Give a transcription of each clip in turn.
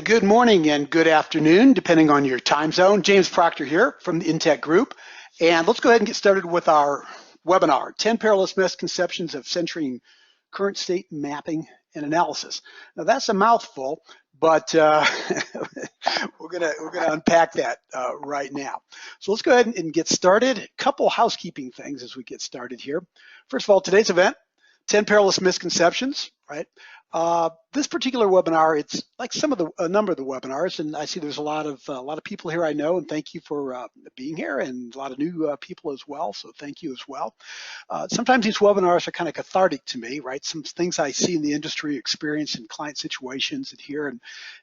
Good morning and good afternoon, depending on your time zone. James Proctor here from the Inteq Group. And let's go ahead and get started with our webinar, 10 Perilous Misconceptions of Censuring Current State Mapping and Analysis. Now that's a mouthful, but we're gonna unpack that right now. So let's go ahead and get started. A couple housekeeping things as we get started here. First of all, today's event, 10 Perilous Misconceptions, right? This particular webinar, it's like a number of the webinars, and I see there's a lot of people here I know, and thank you for being here, and a lot of new people as well. So thank you as well. Sometimes these webinars are kind of cathartic to me, right? Some things I see in the industry, experience in client situations, and here, and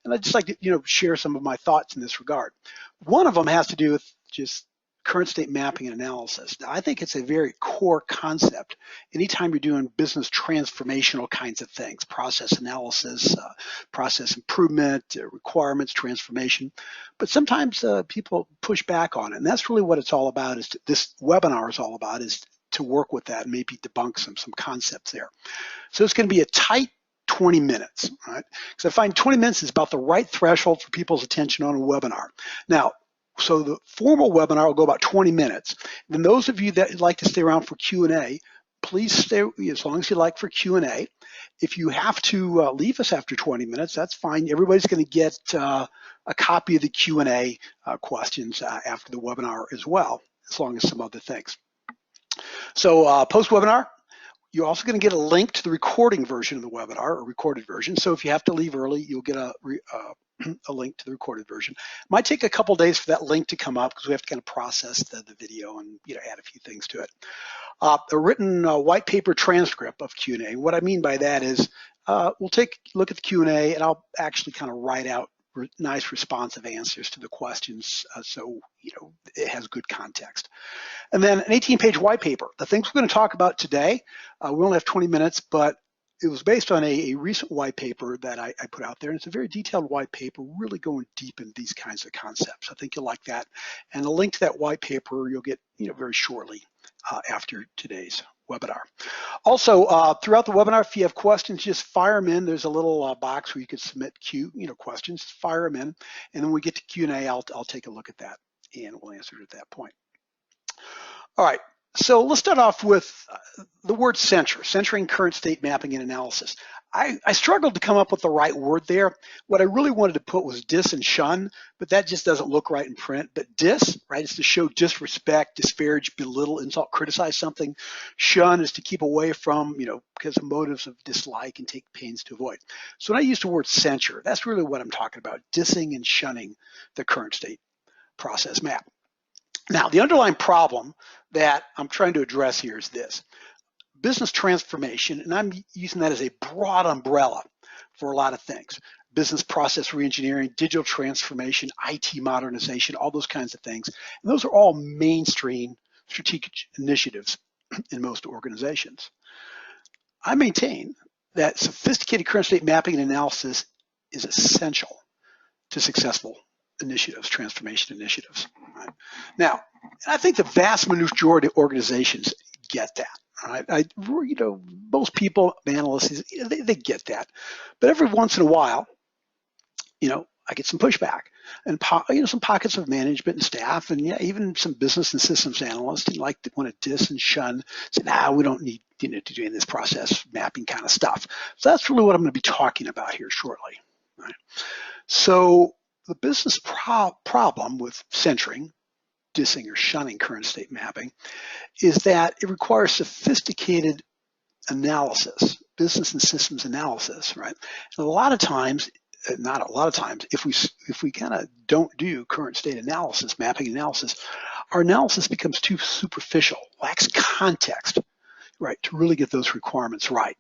I just like to share some of my thoughts in this regard. One of them has to do with just current state mapping and analysis. Now, I think it's a very core concept. Anytime you're doing business transformational kinds of things, process analysis, process improvement, requirements, transformation, but sometimes people push back on it. And that's really what it's all about, this webinar is all about, is to work with that and maybe debunk some concepts there. So it's going to be a tight 20 minutes, right? Because I find 20 minutes is about the right threshold for people's attention on a webinar. Now, so the formal webinar will go about 20 minutes. Then those of you that would like to stay around for Q&A, please stay as long as you like for Q&A. If you have to leave us after 20 minutes, that's fine. Everybody's going to get a copy of the Q&A questions after the webinar as well, as long as some other things. So post-webinar, you're also going to get a link to the recording version of the webinar, a recorded version. So if you have to leave early, you'll get a link to the recorded version. It might take a couple days for that link to come up because we have to kind of process the video and add a few things to it. A written white paper transcript of Q&A. What I mean by that is we'll take a look at the Q&A and I'll actually kind of write out nice responsive answers to the questions so it has good context. And then an 18-page white paper. The things we're going to talk about today, we only have 20 minutes, but it was based on a recent white paper that I put out there, and it's a very detailed white paper, really going deep in these kinds of concepts. I think you'll like that. And a link to that white paper you'll get very shortly after today's webinar. Also, throughout the webinar, if you have questions, just fire them in. There's a little box where you can submit questions, fire them in, and then when we get to Q&A, I'll take a look at that, and we'll answer it at that point. All right. So let's start off with the word censuring current state mapping and analysis. I struggled to come up with the right word there. What I really wanted to put was diss and shun, but that just doesn't look right in print. But diss, right, is to show disrespect, disparage, belittle, insult, criticize something. Shun is to keep away from, because of motives of dislike and take pains to avoid. So when I use the word censure, that's really what I'm talking about, dissing and shunning the current state process map. Now, the underlying problem that I'm trying to address here is this. Business transformation, and I'm using that as a broad umbrella for a lot of things. Business process reengineering, digital transformation, IT modernization, all those kinds of things. And those are all mainstream strategic initiatives in most organizations. I maintain that sophisticated current state mapping and analysis is essential to successful initiatives, transformation initiatives. Right? Now, I think the vast majority of organizations get that. Right? Most people, analysts, they get that. But every once in a while, I get some pushback, and some pockets of management and staff, and even some business and systems analysts, and want to diss and shun, say, nah, we don't need to do this process mapping kind of stuff. So that's really what I'm going to be talking about here shortly. Right? So the business problem with censuring, dissing, or shunning current state mapping is that it requires sophisticated analysis, business and systems analysis, right? And a lot of times, not a lot of times, if we kind of don't do current state analysis, mapping analysis, our analysis becomes too superficial, lacks context, right, to really get those requirements right.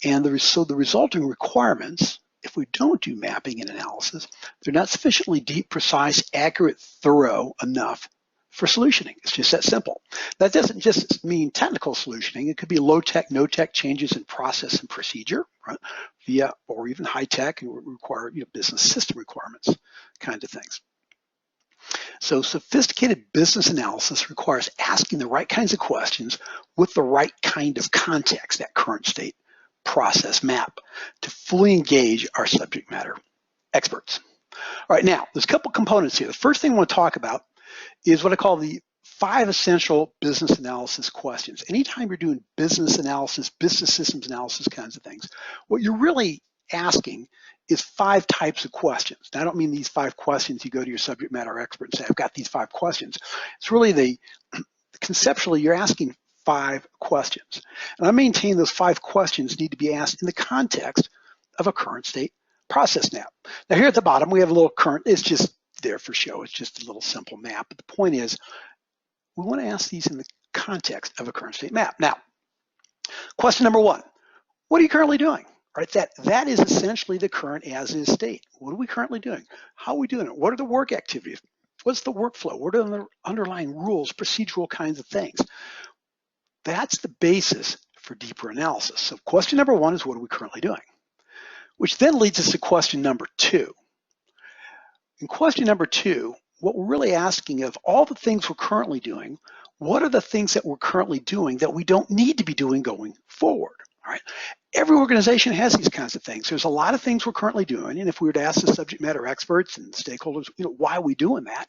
And so the resulting requirements, if we don't do mapping and analysis, they're not sufficiently deep, precise, accurate, thorough enough for solutioning. It's just that simple. That doesn't just mean technical solutioning. It could be low-tech, no-tech changes in process and procedure, right? Or even high-tech and require business system requirements, kind of things. So sophisticated business analysis requires asking the right kinds of questions with the right kind of context, that current state process map, to fully engage our subject matter experts. All right, now, there's a couple components here. The first thing I want to talk about is what I call the 5 essential business analysis questions. Anytime you're doing business analysis, business systems analysis kinds of things, what you're really asking is 5 types of questions. Now, I don't mean these 5 questions, you go to your subject matter expert and say, I've got these 5 questions. It's really conceptually, you're asking 5 questions. And I maintain those 5 questions need to be asked in the context of a current state process map. Now here at the bottom, we have a little current, it's just there for show, it's just a little simple map. But the point is, we want to ask these in the context of a current state map. Now, question number 1, what are you currently doing? All right, that is essentially the current as-is state. What are we currently doing? How are we doing it? What are the work activities? What's the workflow? What are the underlying rules, procedural kinds of things? That's the basis for deeper analysis. So question number 1 is what are we currently doing? Which then leads us to question number 2. In question number 2, what we're really asking of all the things we're currently doing, what are the things that we're currently doing that we don't need to be doing going forward? All right. Every organization has these kinds of things. There's a lot of things we're currently doing, and if we were to ask the subject matter experts and stakeholders, why are we doing that?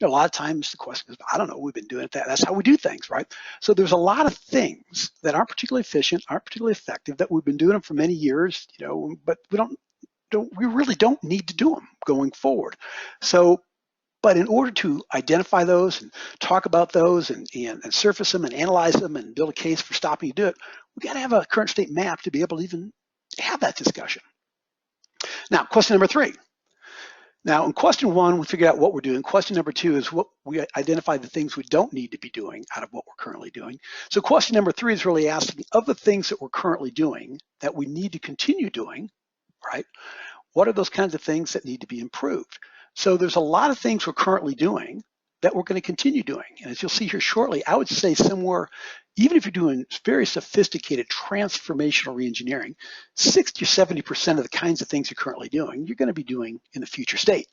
A lot of times the question is, I don't know, we've been doing it. That's how we do things, right? So there's a lot of things that aren't particularly efficient, aren't particularly effective, that we've been doing them for many years, but we really don't need to do them going forward. So, but in order to identify those and talk about those and surface them and analyze them and build a case for stopping to do it, we got to have a current state map to be able to even have that discussion. Now, question number 3. Now, in question 1, we figured out what we're doing. Question number 2 is what we identify the things we don't need to be doing out of what we're currently doing. So question number 3 is really asking, of the things that we're currently doing that we need to continue doing, right? What are those kinds of things that need to be improved? So there's a lot of things we're currently doing that we're going to continue doing. And as you'll see here shortly, I would say somewhere, even if you're doing very sophisticated transformational reengineering, 60 or 70% of the kinds of things you're currently doing, you're going to be doing in the future state,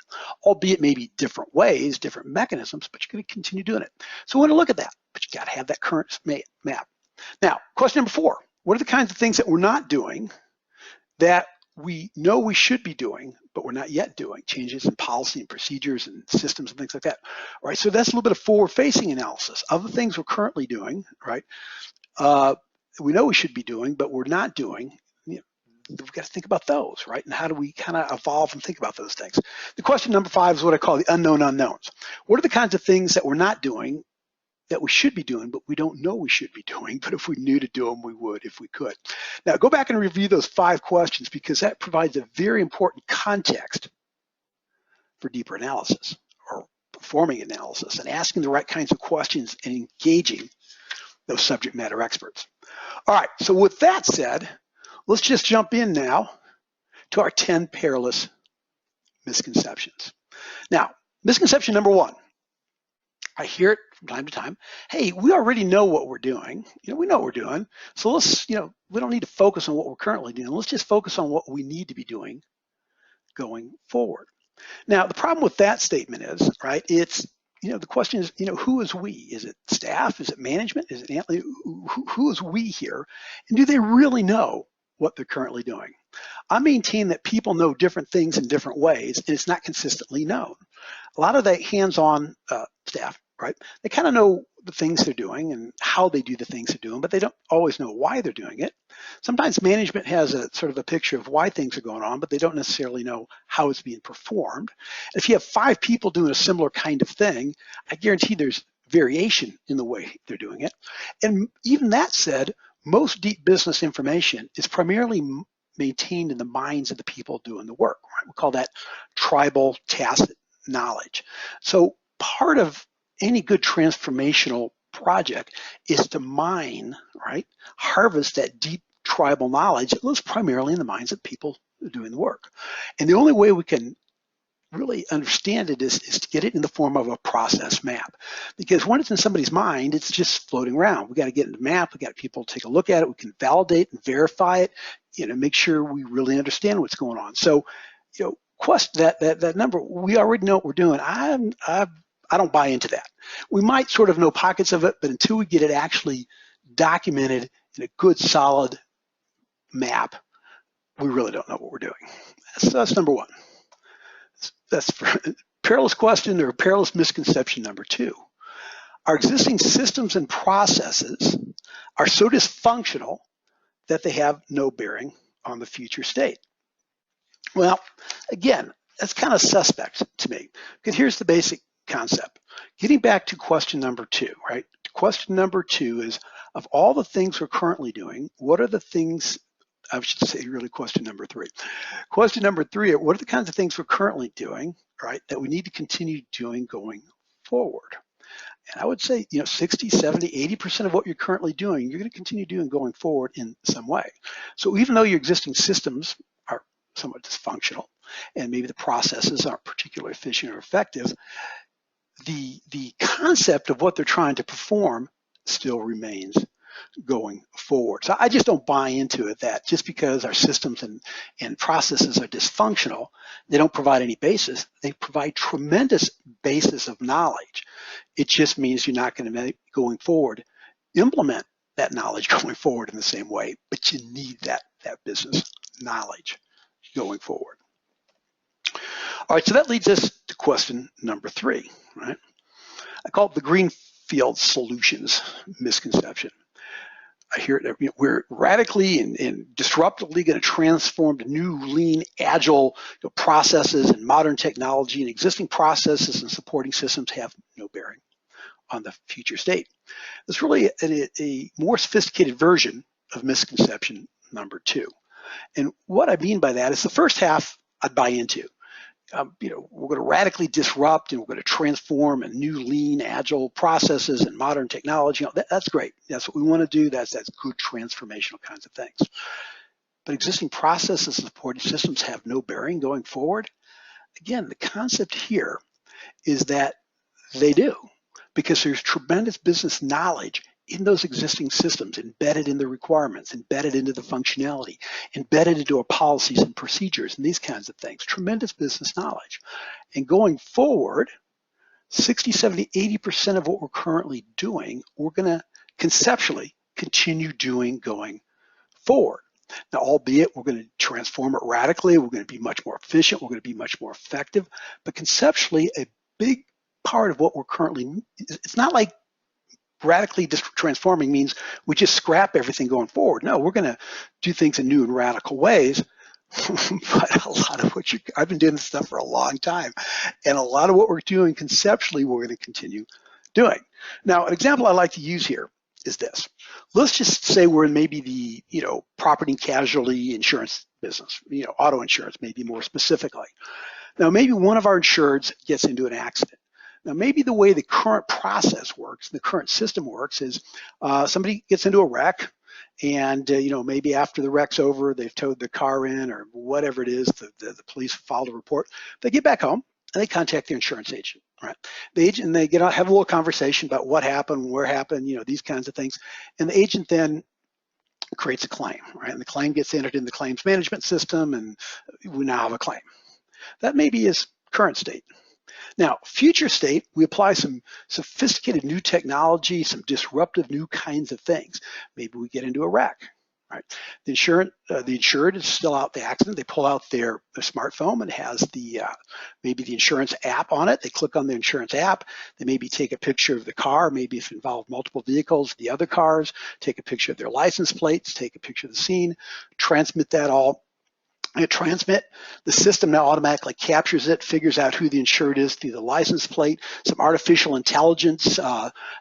albeit maybe different ways, different mechanisms, but you're going to continue doing it. So we want to look at that, but you got to have that current map. Now, question number 4, what are the kinds of things that we're not doing that we know we should be doing, but we're not yet doing? Changes in policy and procedures and systems and things like that. All right, so that's a little bit of forward-facing analysis of the things we're currently doing, right? We know we should be doing, but we're not doing. We've got to think about those, right? And how do we kind of evolve and think about those things? The question number 5 is what I call the unknown unknowns. What are the kinds of things that we're not doing that we should be doing, but we don't know we should be doing, but if we knew to do them, we would if we could. Now, go back and review those 5 questions because that provides a very important context for deeper analysis or performing analysis and asking the right kinds of questions and engaging those subject matter experts. All right, so with that said, let's just jump in now to our 10 perilous misconceptions. Now, misconception number 1. I hear it from time to time. Hey, we already know what we're doing. We know what we're doing. So let's, we don't need to focus on what we're currently doing. Let's just focus on what we need to be doing going forward. Now, the problem with that statement is, right, it's, the question is, who is we? Is it staff? Is it management? Is it who is we here? And do they really know what they're currently doing? I maintain that people know different things in different ways, and it's not consistently known. A lot of the hands-on staff, right, they kind of know the things they're doing and how they do the things they're doing, but they don't always know why they're doing it. Sometimes management has a sort of a picture of why things are going on, but they don't necessarily know how it's being performed. If you have 5 people doing a similar kind of thing, I guarantee there's variation in the way they're doing it. And even that said, most deep business information is primarily maintained in the minds of the people doing the work. Right? We call that tribal tacit knowledge. So part of any good transformational project is to mine, right, harvest that deep tribal knowledge that lives primarily in the minds of people doing the work. And the only way we can really understand it is to get it in the form of a process map. Because when it's in somebody's mind, it's just floating around. We got to get in the map, we got people take a look at it, we can validate and verify it, make sure we really understand what's going on. So, that number, we already know what we're doing. I don't buy into that. We might sort of know pockets of it, but until we get it actually documented in a good, solid map, we really don't know what we're doing. So that's number 1. that's perilous question or perilous misconception number 2. Our existing systems and processes are so dysfunctional that they have no bearing on the future state. Well, again, that's kind of suspect to me, because here's the basic concept. Getting back to question number 2, right? Question number 2 is, of all the things we're currently doing, what are the things, I should say really question number 3. Question number 3, what are the kinds of things we're currently doing, right, that we need to continue doing going forward? And I would say, 60, 70, 80% of what you're currently doing, you're going to continue doing going forward in some way. So even though your existing systems are somewhat dysfunctional and maybe the processes aren't particularly efficient or effective, the concept of what they're trying to perform still remains going forward. So I just don't buy into it that just because our systems and processes are dysfunctional, they don't provide any basis. They provide tremendous basis of knowledge. It just means you're not going to, going forward, implement that knowledge going forward in the same way, but you need that business knowledge going forward. All right, so that leads us to question number 3, right? I call it the greenfield solutions misconception. I hear it, we're radically and disruptively going to transform to new, lean, agile processes and modern technology, and existing processes and supporting systems have no bearing on the future state. It's really a more sophisticated version of misconception number 2. And what I mean by that is the first half I'd buy into. We're going to radically disrupt and we're going to transform and new, lean, agile processes and modern technology. That's great. That's what we want to do. That's good transformational kinds of things. But existing processes and supporting systems have no bearing going forward. Again, the concept here is that they do, because there's tremendous business knowledge in those existing systems, embedded in the requirements, embedded into the functionality, embedded into our policies and procedures and these kinds of things. Tremendous business knowledge. And going forward, 60, 70, 80% of what we're currently doing, we're going to conceptually continue doing going forward. Now, albeit we're going to transform it radically, we're going to be much more efficient, we're going to be much more effective, but conceptually, a big part of what we're currently, it's not like radically transforming means we just scrap everything going forward. No, we're going to do things in new and radical ways. But a lot of what I've been doing this stuff for a long time, and a lot of what we're doing conceptually, we're going to continue doing. Now, an example I like to use here is this. Let's just say we're in maybe the property and casualty insurance business, auto insurance, maybe more specifically. Now, maybe one of our insureds gets into an accident. Now, maybe the way the current process works, the current system works, is somebody gets into a wreck, and maybe after the wreck's over, they've towed the car in or whatever it is, the police filed a report. They get back home and they contact their insurance agent, right? The agent, and they have a little conversation about what happened, where happened, these kinds of things, and the agent then creates a claim, right? And the claim gets entered in the claims management system, and we now have a claim. That maybe is current state. Now, future state, we apply some sophisticated new technology, some disruptive new kinds of things. Maybe we get into a wreck, right? The insured is still out the accident. They pull out their smartphone and it has maybe the insurance app on it. They click on the insurance app. They maybe take a picture of the car, maybe if it involved multiple vehicles, the other cars, take a picture of their license plates, take a picture of the scene, transmit that all. The system now automatically captures it, figures out who the insured is through the license plate. Some artificial intelligence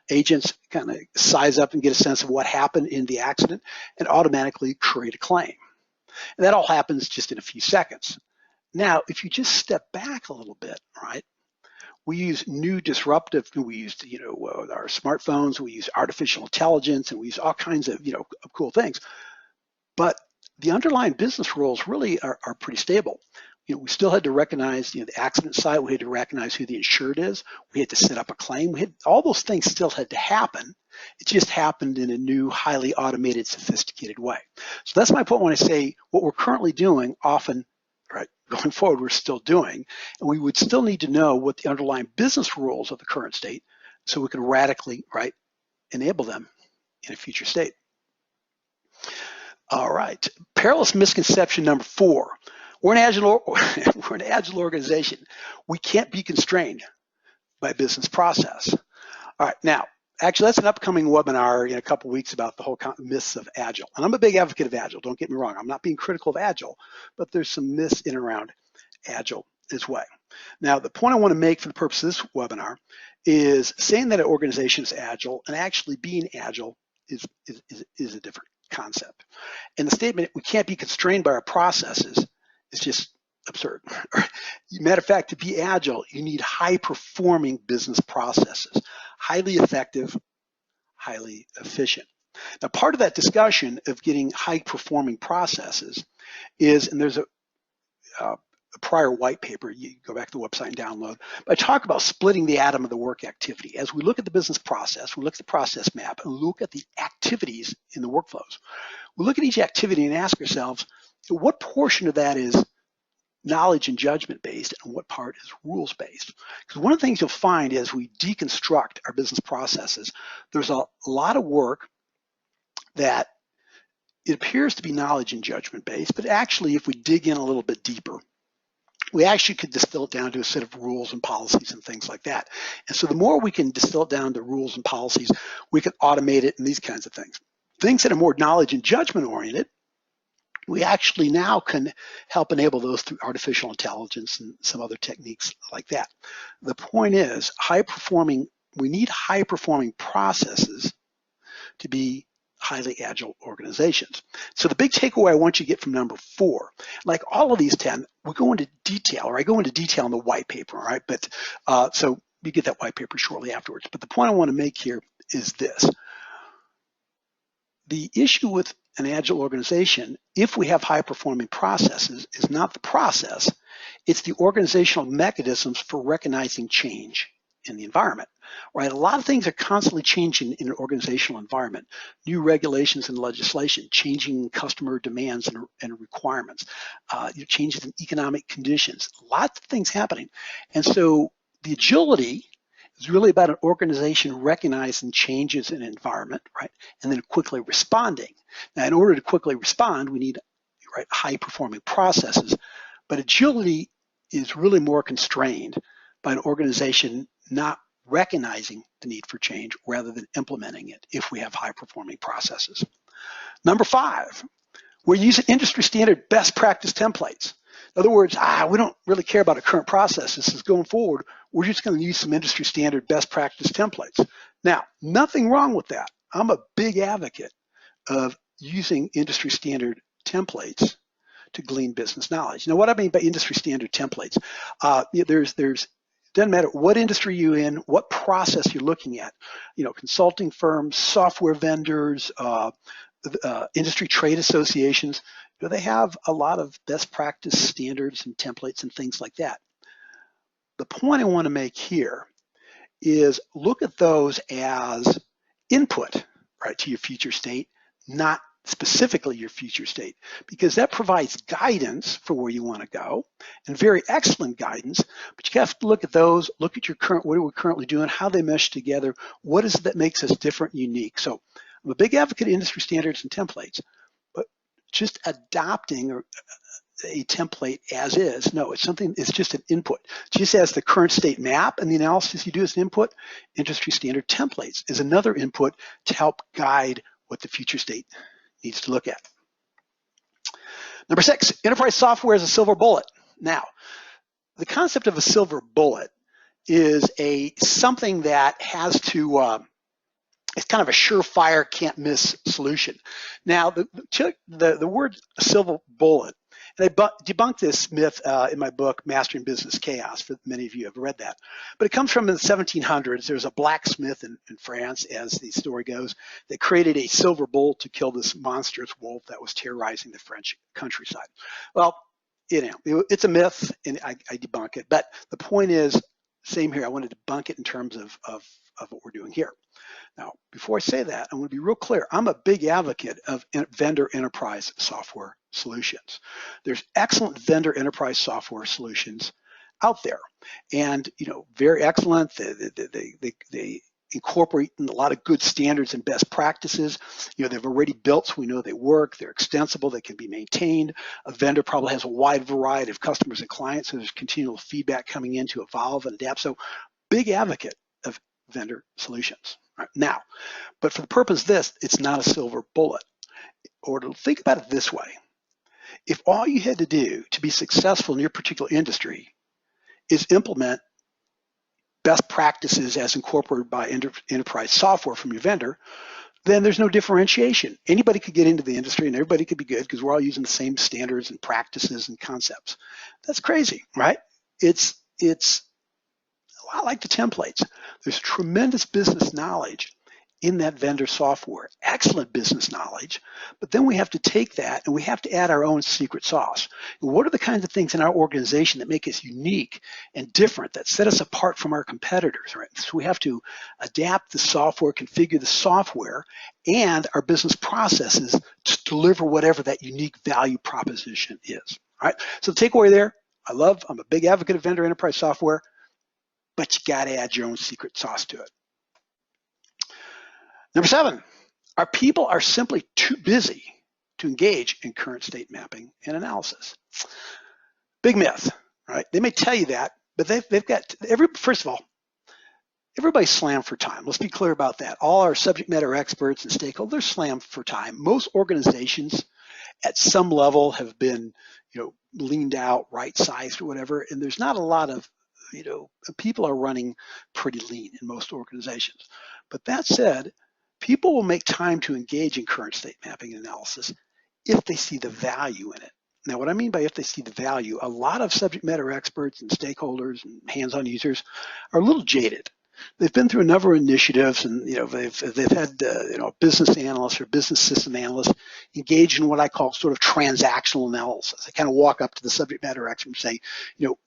agents kind of size up and get a sense of what happened in the accident and automatically create a claim. And that all happens just in a few seconds. Now, if you just step back a little bit, right? We use new disruptive, we use our smartphones, we use artificial intelligence, and we use all kinds of cool things. But the underlying business rules really are pretty stable. We still had to recognize the accident site. We had to recognize who the insured is. We had to set up a claim. All those things still had to happen. It just happened in a new, highly automated, sophisticated way. So that's my point when I say what we're currently doing often, right, going forward, we're still doing. And we would still need to know what the underlying business rules of the current state so we can radically, right, enable them in a future state. All right, perilous misconception number 4. We're we're an agile organization. We can't be constrained by business process. All right, now, actually, that's an upcoming webinar in a couple of weeks about the whole myths of Agile. And I'm a big advocate of Agile, don't get me wrong. I'm not being critical of Agile, but there's some myths in and around Agile as well. Now, the point I want to make for the purpose of this webinar is saying that an organization is Agile and actually being Agile is a different concept. And the statement, we can't be constrained by our processes, is just absurd. Matter of fact, to be Agile, you need high-performing business processes, highly effective, highly efficient. Now, part of that discussion of getting high-performing processes is, and there's a prior white paper, you go back to the website and download, but I talk about splitting the atom of the work activity. As we look at the business process, we look at the process map, and look at the activities in the workflows. We look at each activity and ask ourselves, what portion of that is knowledge and judgment based and what part is rules based? Because one of the things you'll find as we deconstruct our business processes, there's a lot of work that it appears to be knowledge and judgment based, but actually if we dig in a little bit deeper, we actually could distill it down to a set of rules and policies and things like that. And so the more we can distill it down to rules and policies, we can automate it and these kinds of things. Things that are more knowledge and judgment oriented, we actually now can help enable those through artificial intelligence and some other techniques like that. The point is, we need high-performing processes to be highly agile organizations. So the big takeaway I want you to get from number 4, like all of these 10, we go into detail, or I go into detail in the white paper, all right? But so you get that white paper shortly afterwards. But the point I want to make here is this. The issue with an agile organization, if we have high-performing processes, is not the process, it's the organizational mechanisms for recognizing change in the environment, right? A lot of things are constantly changing in an organizational environment. New regulations and legislation, changing customer demands and requirements, changes in economic conditions, lots of things happening. And so the agility is really about an organization recognizing changes in an environment, right? And then quickly responding. Now, in order to quickly respond, we need high-performing processes, but agility is really more constrained by an organization not recognizing the need for change rather than implementing it if we have high-performing processes. Number 5, we're using industry standard best practice templates. In other words, we don't really care about our current processes. Going forward, we're just going to use some industry standard best practice templates. Now, nothing wrong with that. I'm a big advocate of using industry standard templates to glean business knowledge. Now, what I mean by industry standard templates, doesn't matter what industry you're in, what process you're looking at. Consulting firms, software vendors, industry trade associations, they have a lot of best practice standards and templates and things like that. The point I want to make here is look at those as input, right, to your future state, not specifically your future state, because that provides guidance for where you want to go and very excellent guidance, but you have to look at those, look at what are we currently doing, how they mesh together, what is it that makes us different and unique. So I'm a big advocate of industry standards and templates, but just adopting a template as is, no, it's just an input. Just as the current state map and the analysis you do as an input, industry standard templates is another input to help guide what the future state needs to look at. Number 6, enterprise software is a silver bullet. Now, the concept of a silver bullet is something that has to, it's kind of a surefire, can't miss solution. Now, the word silver bullet, and I debunked this myth in my book, Mastering Business Chaos, for many of you have read that. But it comes from the 1700s. There's a blacksmith in France, as the story goes, that created a silver bullet to kill this monstrous wolf that was terrorizing the French countryside. Well, it's a myth, and I debunk it. But the point is, same here, I want to debunk it in terms of what we're doing here. Now, before I say that, I want to be real clear. I'm a big advocate of vendor enterprise software solutions. There's excellent vendor enterprise software solutions out there, and very excellent. They incorporating a lot of good standards and best practices. They've already built, so we know they work, they're extensible, they can be maintained. A vendor probably has a wide variety of customers and clients, so there's continual feedback coming in to evolve and adapt. So big advocate of vendor solutions. Right. Now, but for the purpose of this, it's not a silver bullet. Or to think about it this way, if all you had to do to be successful in your particular industry is implement best practices as incorporated by enterprise software from your vendor, then there's no differentiation. Anybody could get into the industry and everybody could be good because we're all using the same standards and practices and concepts. That's crazy, right? It's a lot like the templates. There's tremendous business knowledge in that vendor software, excellent business knowledge, but then we have to take that and we have to add our own secret sauce. And what are the kinds of things in our organization that make us unique and different, that set us apart from our competitors, right? So we have to adapt the software, configure the software, and our business processes to deliver whatever that unique value proposition is, all right? So the takeaway there, I'm a big advocate of vendor enterprise software, but you gotta add your own secret sauce to it. Number 7, our people are simply too busy to engage in current state mapping and analysis. Big myth, right? They may tell you that, but they've got, first of all, everybody's slammed for time. Let's be clear about that. All our subject matter experts and stakeholders are slammed for time. Most organizations at some level have been, leaned out, right-sized or whatever, and there's not a lot of, people are running pretty lean in most organizations. But that said, people will make time to engage in current state mapping and analysis if they see the value in it. Now, what I mean by if they see the value, a lot of subject matter experts and stakeholders and hands-on users are a little jaded. They've been through a number of initiatives, and they've had business analysts or business system analysts engage in what I call sort of transactional analysis. They kind of walk up to the subject matter expert and say,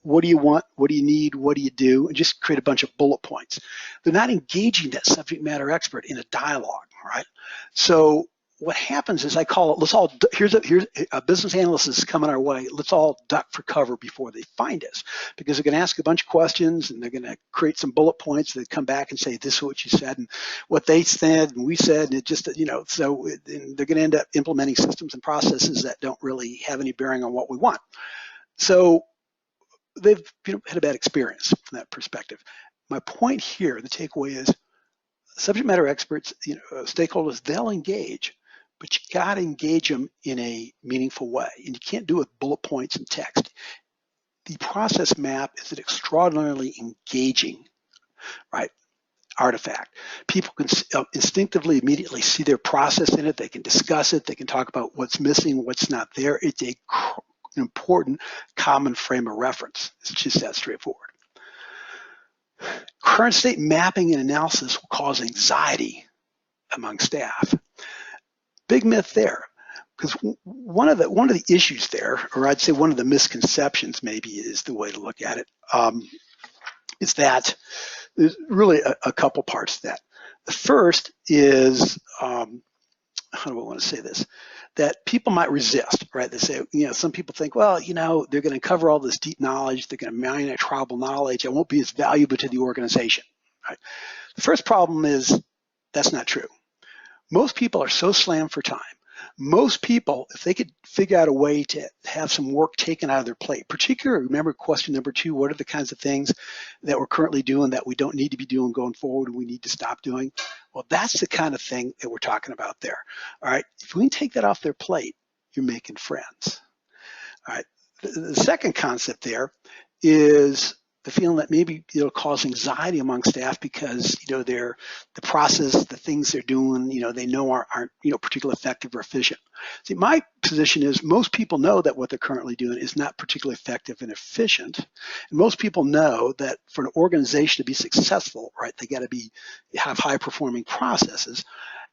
what do you want? What do you need? What do you do? And just create a bunch of bullet points. They're not engaging that subject matter expert in a dialogue, right? So what happens is I call it, here's a business analyst is coming our way. Let's all duck for cover before they find us, because they're going to ask a bunch of questions and they're going to create some bullet points that come back and say, this is what you said and what they said and we said, and it just, so they're going to end up implementing systems and processes that don't really have any bearing on what we want. So they've had a bad experience from that perspective. My point here, the takeaway is subject matter experts, stakeholders, they'll engage, but you got to engage them in a meaningful way. And you can't do it with bullet points and text. The process map is an extraordinarily engaging, right, artifact. People can instinctively, immediately see their process in it. They can discuss it. They can talk about what's missing, what's not there. It's an important common frame of reference. It's just that straightforward. Current state mapping and analysis will cause anxiety among staff. Big myth there, because one of the issues there, or I'd say one of the misconceptions maybe is the way to look at it, is that there's really a couple parts to that. The first is, how do I want to say this? That people might resist, right? They say, some people think, well, they're going to cover all this deep knowledge, they're going to mine that tribal knowledge, it won't be as valuable to the organization, right? The first problem is that's not true. Most people are so slammed for time. Most people, if they could figure out a way to have some work taken out of their plate, particularly, remember question number 2, what are the kinds of things that we're currently doing that we don't need to be doing going forward and we need to stop doing? Well, that's the kind of thing that we're talking about there. All right, if we can take that off their plate, you're making friends. All right, the second concept there is the feeling that maybe it'll cause anxiety among staff because the process, the things they're doing, they know aren't particularly effective or efficient. See, my position is most people know that what they're currently doing is not particularly effective and efficient, and most people know that for an organization to be successful, right, they got to have high performing processes,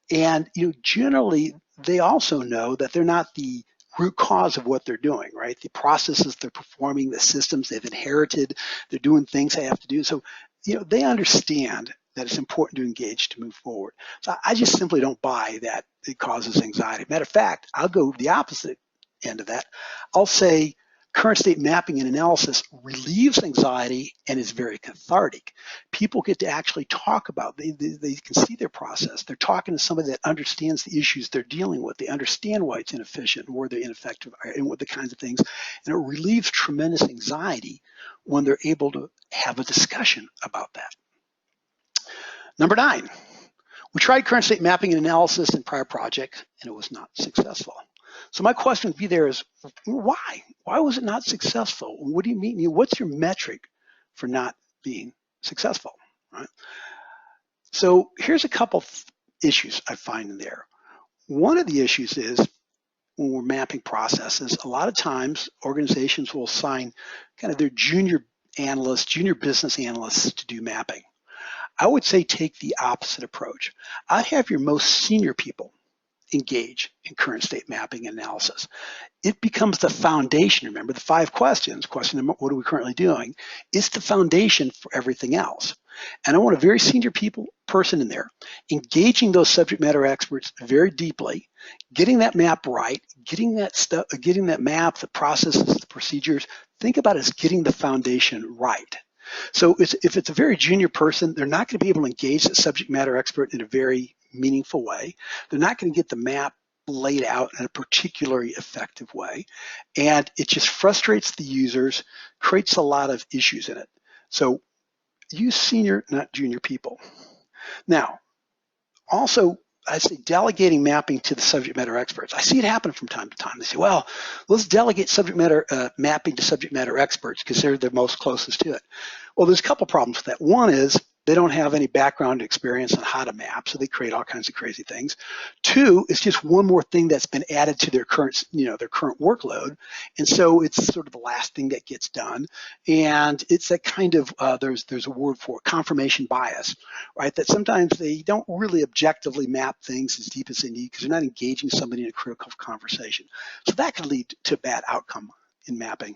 and generally they also know that they're not the root cause of what they're doing, right? The processes they're performing, the systems they've inherited, they're doing things they have to do. So, they understand that it's important to engage to move forward. So I just simply don't buy that it causes anxiety. Matter of fact, I'll go the opposite end of that. I'll say Current state mapping and analysis relieves anxiety and is very cathartic. People get to actually talk about, they can see their process. They're talking to somebody that understands the issues they're dealing with. They understand why it's inefficient and where they're ineffective and what the kinds of things. And it relieves tremendous anxiety when they're able to have a discussion about that. Number 9, we tried current state mapping and analysis in prior projects and it was not successful. So my question would be there is, why? Why was it not successful? What do you mean? What's your metric for not being successful? Right? So here's a couple issues I find in there. One of the issues is when we're mapping processes, a lot of times organizations will assign kind of their junior analysts, junior business analysts to do mapping. I would say take the opposite approach. I'd have your most senior people engage in current state mapping and analysis. It becomes the foundation. Remember the 5 questions. Question number, what are we currently doing? It's the foundation for everything else. And I want a very senior person in there, engaging those subject matter experts very deeply, getting that map right, getting that map, the processes, the procedures. Think about it as getting the foundation right. So if it's a very junior person, they're not going to be able to engage the subject matter expert in a very meaningful way. They're not going to get the map laid out in a particularly effective way. And it just frustrates the users, creates a lot of issues in it. So use senior, not junior people. Now, also, I say delegating mapping to the subject matter experts. I see it happen from time to time. They say, well, let's delegate subject matter mapping to subject matter experts because they're the most closest to it. Well, there's a couple problems with that. One is they don't have any background experience on how to map, so they create all kinds of crazy things. 2, it's just one more thing that's been added to their current, their current workload, and so it's sort of the last thing that gets done. And it's that kind of there's a word for it, confirmation bias, right? That sometimes they don't really objectively map things as deep as they need because they're not engaging somebody in a critical conversation. So that can lead to bad outcome in mapping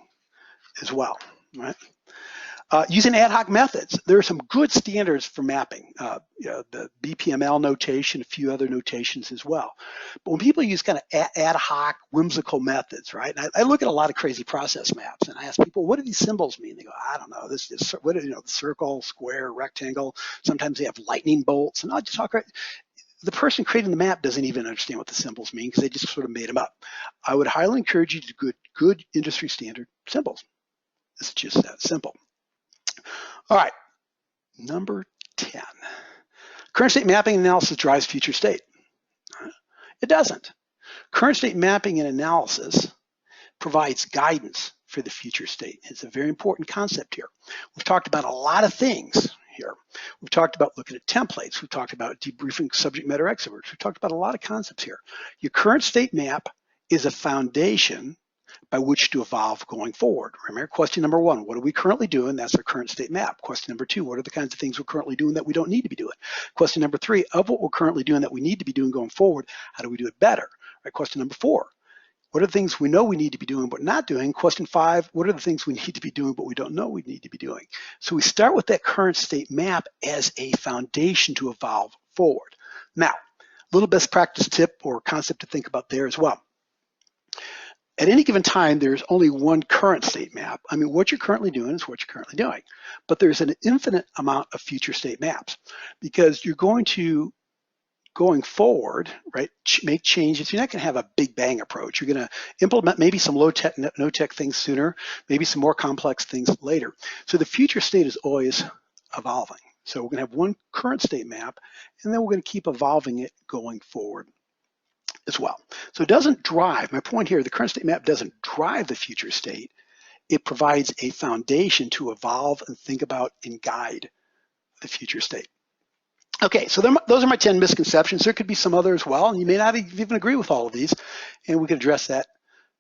as well, right? Using ad hoc methods. There are some good standards for mapping, the BPML notation, a few other notations as well. But when people use kind of ad hoc, whimsical methods, right? And I look at a lot of crazy process maps and I ask people, what do these symbols mean? They go, I don't know. This is what the circle, square, rectangle. Sometimes they have lightning bolts, and I just talk right. The person creating the map doesn't even understand what the symbols mean because they just sort of made them up. I would highly encourage you to do good industry standard symbols. It's just that simple. All right, number 10. Current state mapping and analysis drives future state. It doesn't. Current state mapping and analysis provides guidance for the future state. It's a very important concept here. We've talked about a lot of things here. We've talked about looking at templates. We've talked about debriefing subject matter experts. We've talked about a lot of concepts here. Your current state map is a foundation by which to evolve going forward. Remember, question number 1, what are we currently doing? That's our current state map. Question number 2, what are the kinds of things we're currently doing that we don't need to be doing? Question number 3, of what we're currently doing that we need to be doing going forward, how do we do it better? Right, question number 4, what are the things we know we need to be doing but not doing? Question 5, what are the things we need to be doing but we don't know we need to be doing? So we start with that current state map as a foundation to evolve forward. Now, a little best practice tip or concept to think about there as well. At any given time, there's only one current state map. I mean, what you're currently doing is what you're currently doing. But there's an infinite amount of future state maps because you're going forward, right, make changes. You're not going to have a big bang approach. You're going to implement maybe some low tech, no tech things sooner, maybe some more complex things later. So the future state is always evolving. So we're going to have one current state map, and then we're going to keep evolving it going forward as well. So it doesn't drive, my point here, the current state map doesn't drive the future state. It provides a foundation to evolve and think about and guide the future state. Okay, so those are my 10 misconceptions. There could be some other as well, and you may not even agree with all of these, and we can address that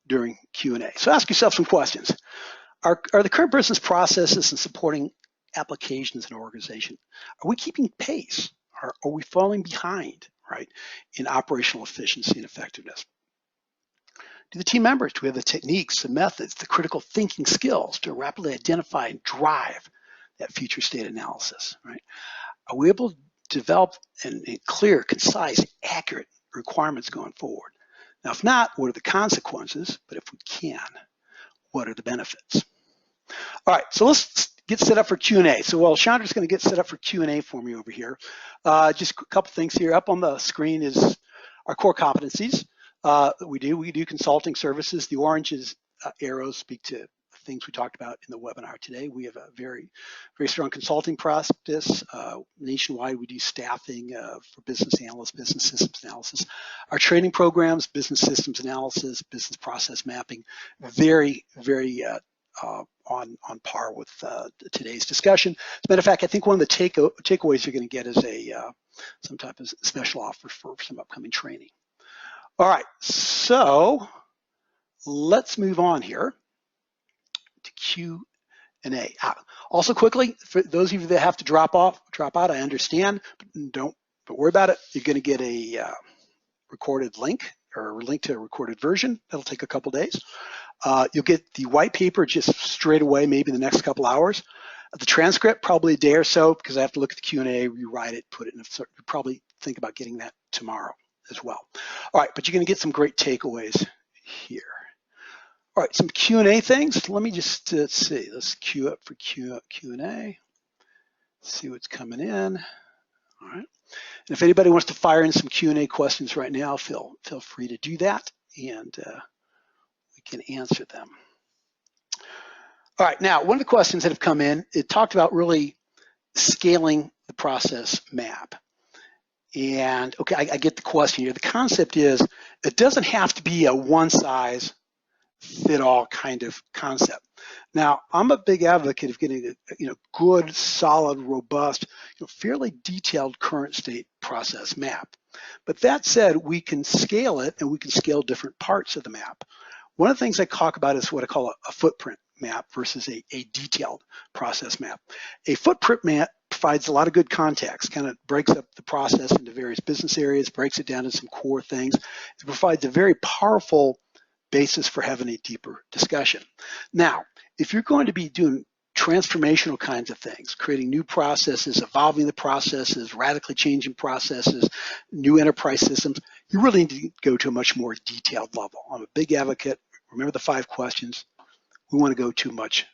during Q&A. So ask yourself some questions. Are the current business processes and supporting applications in an organization, are we keeping pace? Are we falling behind, right, in operational efficiency and effectiveness? Do the team members, do we have the techniques, the methods, the critical thinking skills to rapidly identify and drive that future state analysis, right? Are we able to develop and clear, concise, accurate requirements going forward? Now, if not, what are the consequences? But if we can, what are the benefits? All right, so let's get set up for Q&A. So while Chandra's going to get set up for Q&A for me over here, just a couple things here. Up on the screen is our core competencies. We do consulting services. The orange arrows speak to things we talked about in the webinar today. We have a very, very strong consulting practice. Nationwide, we do staffing for business analysts, business systems analysis. Our training programs, business systems analysis, business process mapping, very, very on par with today's discussion. As a matter of fact, I think one of the takeaways you're going to get is some type of special offer for some upcoming training. All right, so let's move on here to Q&A. Also quickly, for those of you that have to drop out, I understand, but don't worry about it. You're going to get a recorded link or a link to a recorded version. That'll take a couple days. You'll get the white paper just straight away, maybe in the next couple hours. The transcript, probably a day or so, because I have to look at the Q&A, rewrite it, put it in probably think about getting that tomorrow as well. All right, but you're going to get some great takeaways here. All right, some Q&A things. Let me just see. Let's queue up for Q&A. See what's coming in. All right. And if anybody wants to fire in some Q&A questions right now, feel free to do that, and we can answer them. All right, now one of the questions that have come in, it talked about really scaling the process map. And okay, I get the question here. The concept is it doesn't have to be a one-size-fit-all kind of concept. Now, I'm a big advocate of getting a good, solid, robust, fairly detailed current state process map. But that said, we can scale it, and we can scale different parts of the map. One of the things I talk about is what I call a footprint map versus a detailed process map. A footprint map provides a lot of good context, kind of breaks up the process into various business areas, breaks it down into some core things. It provides a very powerful basis for having a deeper discussion. Now, if you're going to be doing transformational kinds of things, creating new processes, evolving the processes, radically changing processes, new enterprise systems, you really need to go to a much more detailed level. I'm a big advocate. Remember the 5 questions. We want to go to a much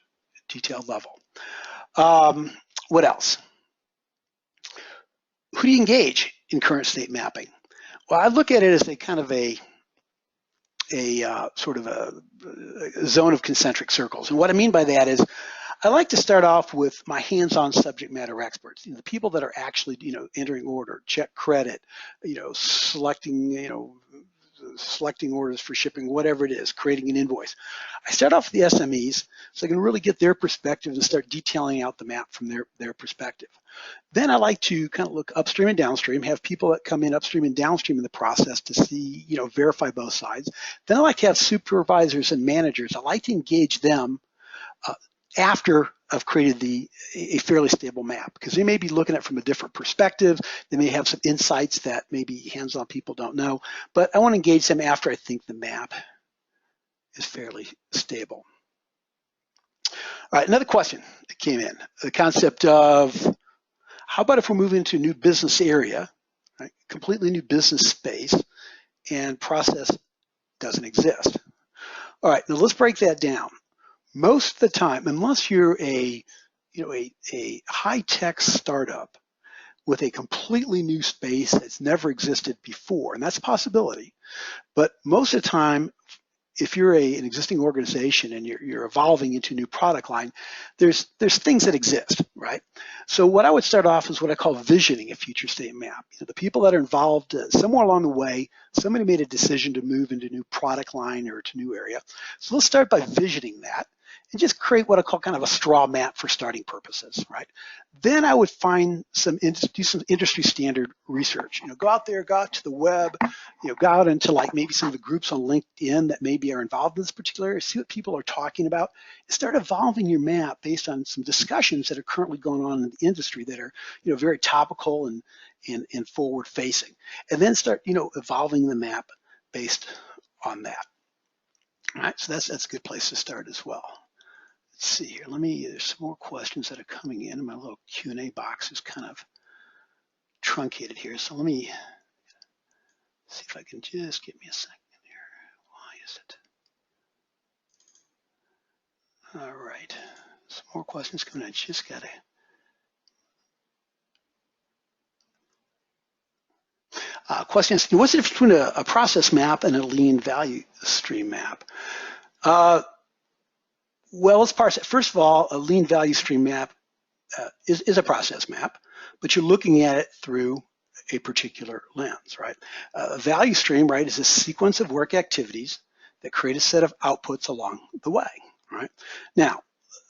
detailed level. What else? Who do you engage in current state mapping? Well, I look at it as a kind of a sort of a zone of concentric circles. And what I mean by that is I like to start off with my hands-on subject matter experts, the people that are actually, entering order, check credit, selecting orders for shipping, whatever it is, creating an invoice. I start off with the SMEs so I can really get their perspective and start detailing out the map from their perspective. Then I like to kind of look upstream and downstream, have people that come in upstream and downstream in the process to see, verify both sides. Then I like to have supervisors and managers. I like to engage them after I've created a fairly stable map, because they may be looking at it from a different perspective. They may have some insights that maybe hands-on people don't know, but I want to engage them after I think the map is fairly stable. All right, another question that came in, the concept of how about if we're moving into a new business area, right? Completely new business space, and process doesn't exist. All right, now let's break that down. Most of the time, unless you're a high-tech startup with a completely new space that's never existed before, and that's a possibility, but most of the time, if you're an existing organization and you're evolving into a new product line, there's things that exist, right? So what I would start off is what I call visioning a future state map. The people that are involved somewhere along the way, somebody made a decision to move into a new product line or to a new area. So let's start by visioning that and just create what I call kind of a straw map for starting purposes, right? Then I would do some industry standard research. Go out there, go out to the web, go out into like maybe some of the groups on LinkedIn that maybe are involved in this particular area, see what people are talking about, and start evolving your map based on some discussions that are currently going on in the industry that are, very topical and forward facing, and then start, evolving the map based on that. All right, so that's a good place to start as well. Let's see here. There's some more questions that are coming in. My little Q&A box is kind of truncated here. So let me see if I can just give me a second here. Why is it? All right, some more questions coming in. Just got a question. What's the difference between a process map and a lean value stream map? Well, let's parse it. First of all, a lean value stream map is a process map, but you're looking at it through a particular lens, right? A value stream, right, is a sequence of work activities that create a set of outputs along the way, right? Now,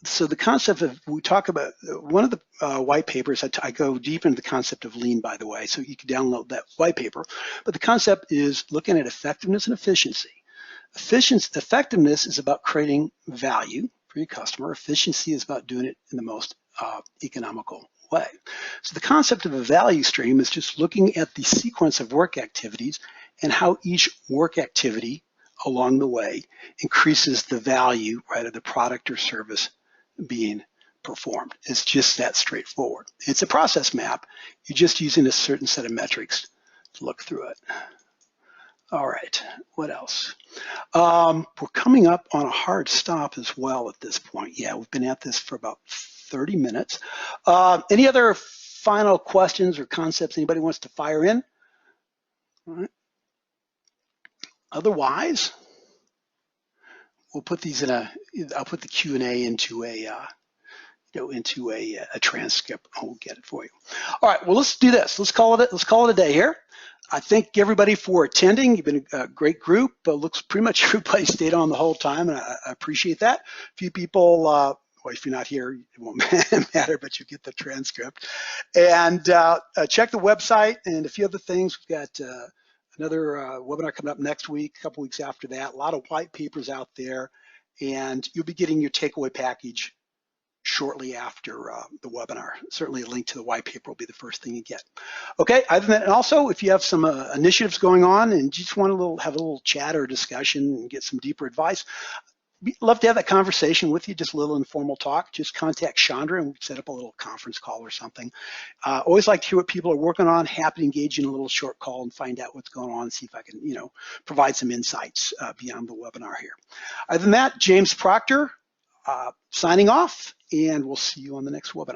so the concept of, we talk about, one of the white papers, I go deep into the concept of lean, by the way, so you can download that white paper, but the concept is looking at effectiveness and efficiency. Effectiveness is about creating value for your customer. Efficiency is about doing it in the most economical way. So the concept of a value stream is just looking at the sequence of work activities and how each work activity along the way increases the value, right, of the product or service being performed. It's just that straightforward. It's a process map. You're just using a certain set of metrics to look through it. All right, what else? We're coming up on a hard stop as well at this point. Yeah, we've been at this for about 30 minutes. Any other final questions or concepts anybody wants to fire in? All right. Otherwise, we'll put these in I'll put the Q&A into a transcript. We'll get it for you. All right, well, let's do this. Let's call it a day here. I thank everybody for attending. You've been a great group. Looks pretty much everybody stayed on the whole time, and I appreciate that. A few people, well, if you're not here, it won't matter, but you get the transcript. And check the website and a few other things. We've got another webinar coming up next week, a couple weeks after that. A lot of white papers out there, and you'll be getting your takeaway package shortly after the webinar. Certainly a link to the white paper will be the first thing you get. Okay, other than that, and also if you have some initiatives going on and you just want to have a little chat or discussion and get some deeper advice, we'd love to have that conversation with you, just a little informal talk. Just contact Chandra and we'll set up a little conference call or something. Always like to hear what people are working on. Happy to engage in a little short call and find out what's going on and see if I can, provide some insights beyond the webinar here. Other than that, James Proctor, signing off, and we'll see you on the next webinar.